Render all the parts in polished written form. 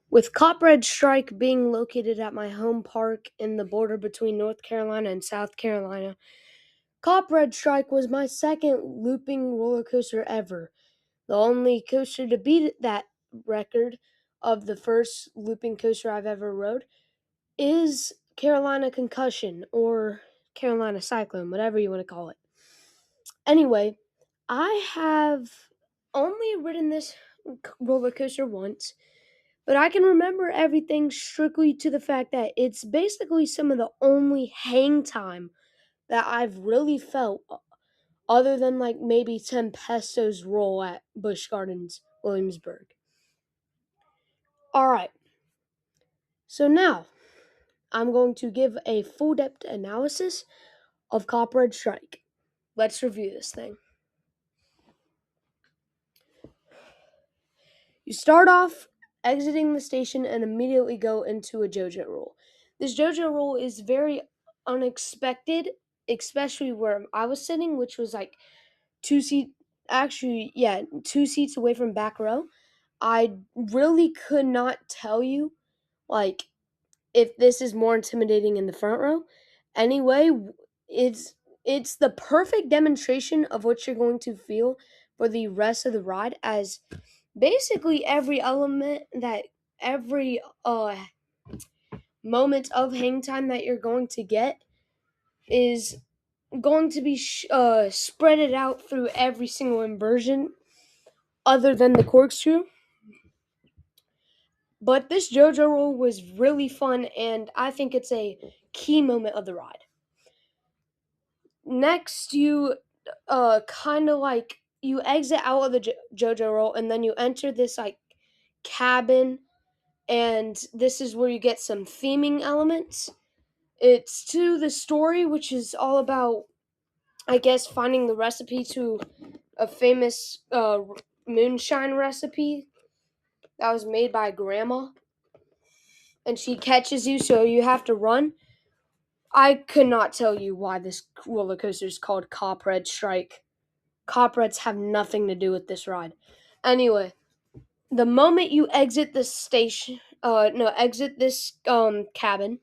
With Copperhead Strike being located at my home park in the border between North Carolina and South Carolina, Copperhead Strike was my second looping roller coaster ever. The only coaster to beat that record of the first looping coaster I've ever rode is Carolina Concussion or Carolina Cyclone, whatever you want to call it. Anyway, I have only ridden this roller coaster once, but I can remember everything strictly to the fact that it's basically some of the only hang time that I've really felt other than like maybe Tempesto's roll at Busch Gardens, Williamsburg. Alright, so now I'm going to give a full depth analysis of Copperhead Strike. Let's review this thing. You start off exiting the station and immediately go into a JoJo roll. This JoJo roll is very unexpected, especially where I was sitting, which was like two seats away from back row. I really could not tell you like if this is more intimidating in the front row. Anyway, it's it's the perfect demonstration of what you're going to feel for the rest of the ride, as basically every element that every moment of hang time that you're going to get is going to be spread it out through every single inversion other than the corkscrew. But this JoJo roll was really fun, and I think it's a key moment of the ride. Next, you kind of like you exit out of the JoJo roll, and then you enter this like cabin, and this is where you get some theming elements. It's to the story, which is all about, I guess, finding the recipe to a famous moonshine recipe that was made by grandma, and she catches you, so you have to run. I could not tell you why this roller coaster is called Copperhead Strike. Copperheads have nothing to do with this ride. Anyway, the moment you exit the station, exit this cabin,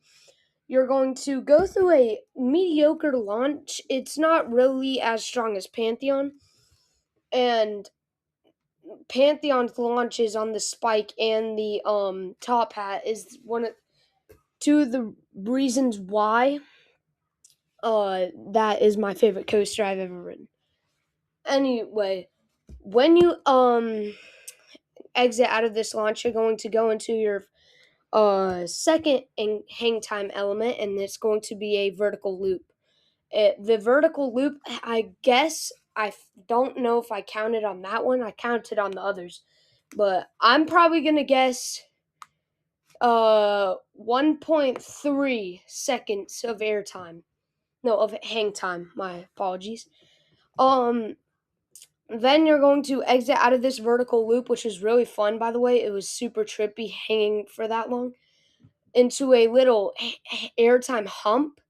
you're going to go through a mediocre launch. It's not really as strong as Pantheon, and Pantheon's launch is on the spike, and the top hat is one of two of the reasons why that is my favorite coaster I've ever ridden. Anyway, when you exit out of this launch, you're going to go into your second hang time element, and it's going to be a vertical loop. The vertical loop, I guess, don't know if I counted on that one. I counted on the others, but I'm probably gonna guess 1.3 seconds of airtime. No, of hang time. My apologies. Um, then you're going to exit out of this vertical loop, which is really fun, by the way. It was super trippy hanging for that long, into a little airtime hump.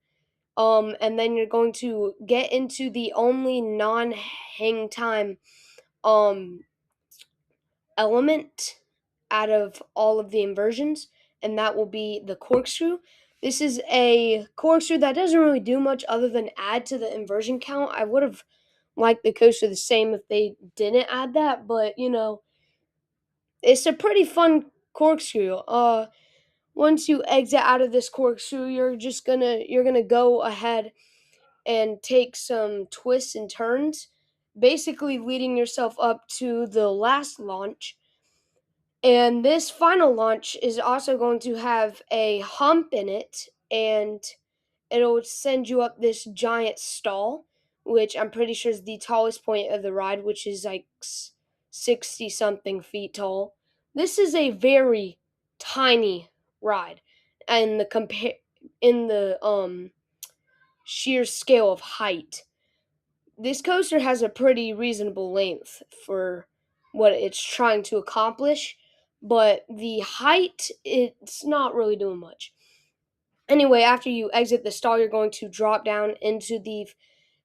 And then you're going to get into the only non-hang time um element out of all of the inversions, and that will be the corkscrew. This is a corkscrew that doesn't really do much other than add to the inversion count. I would have liked the coaster the same if they didn't add that, but it's a pretty fun corkscrew. Once you exit out of this corkscrew, you're gonna go ahead and take some twists and turns, basically leading yourself up to the last launch. And this final launch is also going to have a hump in it, and it'll send you up this giant stall, which I'm pretty sure is the tallest point of the ride, which is like 60 something feet tall. This is a very tiny ride, and in the sheer scale of height. This coaster has a pretty reasonable length for what it's trying to accomplish, but the height, it's not really doing much. Anyway, after you exit the stall, you're going to drop down into the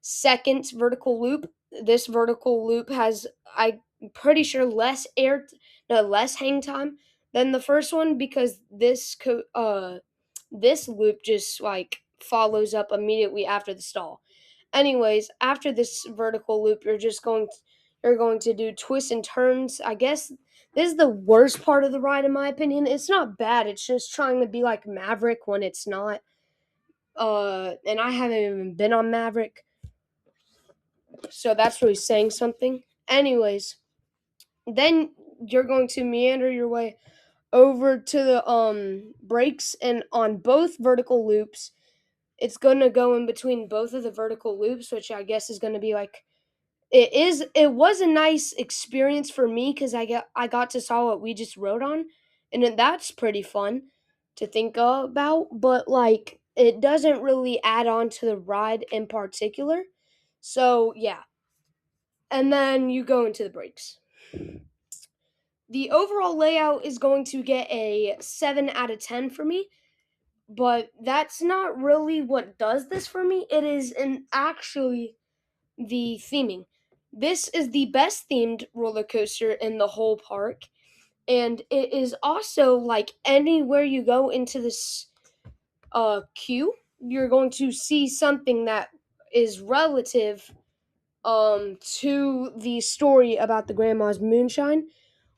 second vertical loop. This vertical loop has, I'm pretty sure, less hang time Then the first one, because this loop just like follows up immediately after the stall. Anyways, after this vertical loop, you're going to do twists and turns. I guess this is the worst part of the ride in my opinion. It's not bad. It's just trying to be like Maverick when it's not. And I haven't even been on Maverick, so that's really saying something. Anyways, then you're going to meander your way over to the brakes, and on both vertical loops it's going to go in between both of the vertical loops, which I guess is going to be like it was a nice experience for me because I got to saw what we just rode on, and then that's pretty fun to think about, but like it doesn't really add on to the ride in particular. So yeah, and then you go into the brakes. The overall layout is going to get a 7 out of 10 for me, but that's not really what does this for me. It is an actually the theming. This is the best themed roller coaster in the whole park, and it is also like anywhere you go into this queue, you're going to see something that is relative to the story about the grandma's moonshine.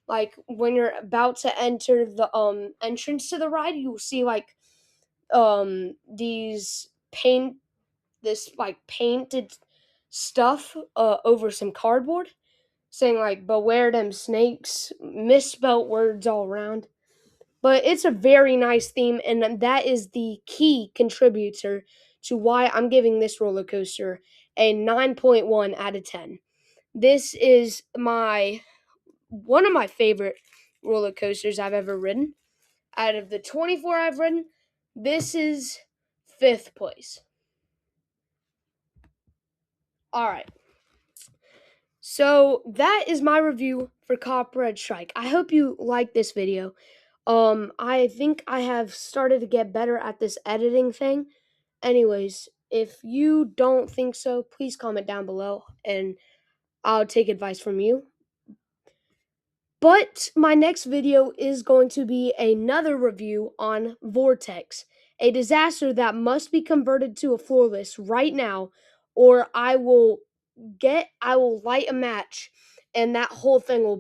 Like when you're about to enter the entrance to the ride, you'll see like these paint this like painted stuff over some cardboard saying like beware them snakes, misspelt words all around. But it's a very nice theme, and that is the key contributor to why I'm giving this roller coaster a 9.1 out of 10. This is my one of my favorite roller coasters I've ever ridden. Out of the 24 I've ridden, this is fifth place. All right. So that is my review for Copperhead Strike. I hope you like this video. I think I have started to get better at this editing thing. Anyways, if you don't think so, please comment down below and I'll take advice from you. But my next video is going to be another review on Vortex, a disaster that must be converted to a floorless right now, or I will light a match and that whole thing will